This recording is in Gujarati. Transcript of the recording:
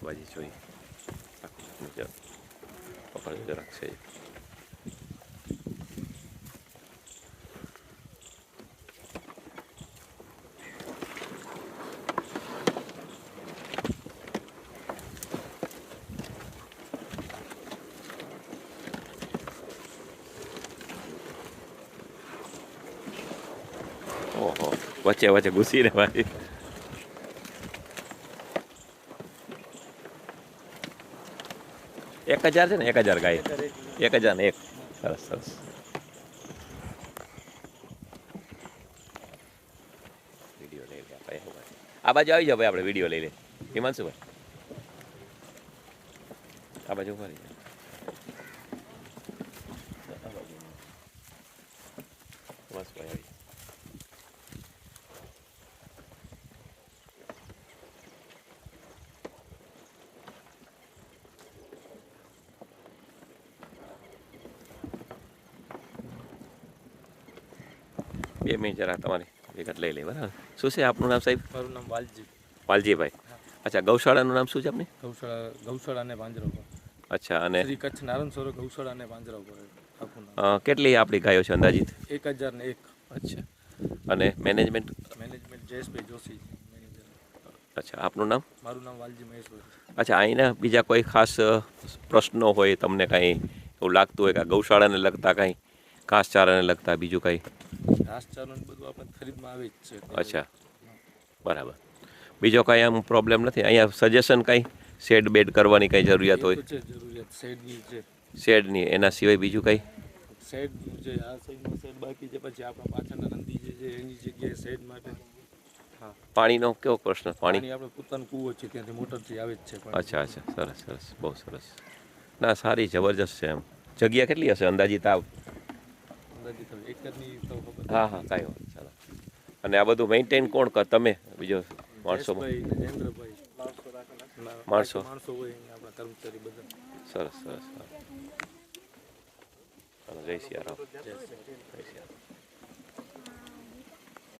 શાકભાજી જોઈએ પકડ જરાક છે. ઓહો વચ્ચે વચ્ચે ઘૂસીને ભાઈ. એક હજાર છે ને 1000 ગાય 1000 ને 1 સરસ સરસ. વિડીયો લઈ લે આ બાજુ આવી જાવ ભાઈ આપણે વિડીયો લઈ લે હિમાંશુભાઈ આ બાજુ ઉભા રહી બસ ભાઈ આવી. બે મિનિટ જરા તમારી વિગત લઈ લે બરાબર. શું છે આપનું નામ સાહેબ? મારું નામ વાલજી. વાલજીભાઈ. અચ્છા ગૌશાળાનું નામ શું છે આપની? ગૌશાળા અને પાંજરાપોળ. અચ્છા અને શ્રી કચ્છ નારણસરોવર ગૌશાળા અને પાંજરાપોળ. કેટલી આપણી ગાયો છે અંદાજિત? 1001. અચ્છા અને મેનેજમેન્ટ? જયેશભાઈ જોશી. અચ્છા આપનું નામ? મારું નામ વાલજી મહેશભાઈ. અચ્છા અહીંના બીજા કોઈ ખાસ પ્રશ્નો હોય તમને કાંઈ એવું લાગતું હોય કે ગૌશાળાને લગતા કાંઈ ઘાસચારાને લગતા બીજું કાંઈ? ઘાસચારાનું બધું આપણે ખરીદમાં આવે જ છે. અચ્છા બરાબર. બીજો કાંઈ આમ પ્રોબ્લેમ નથી અહીંયા? સજેશન કાંઈ શેડ બેડ કરવાની કાંઈ જરૂરિયાત હોય? જરૂરિયાત શેડની છે. શેડની એના સિવાય બીજું કાંઈ? શેડ છે આ સાઈડમાં શેડ બાકી છે, પછી આપણા પાછળના નંદી જે છે એની જગ્યાએ શેડ માટે. હા પાણીનો કેવો પ્રશ્ન? પાણી આપણે પોતાનું કૂવો છે ત્યાંથી મોટરથી આવે જ છે. અચ્છા અચ્છા સરસ સરસ બહુ સરસ. ના સારી જબરજસ્ત છે એમ. જગ્યા કેટલી હશે અંદાજિત? અંદાજિત એકરની તો ખબર. હા હા કાંઈ વાત ચાલો. અને આ બધું મેન્ટેન કોણ કર? તમે બીજો માણસો? માણસો હોય આપણા કર્મચારી બધા. સરસ સરસ. જય સિયારામ. જય સિયારામ.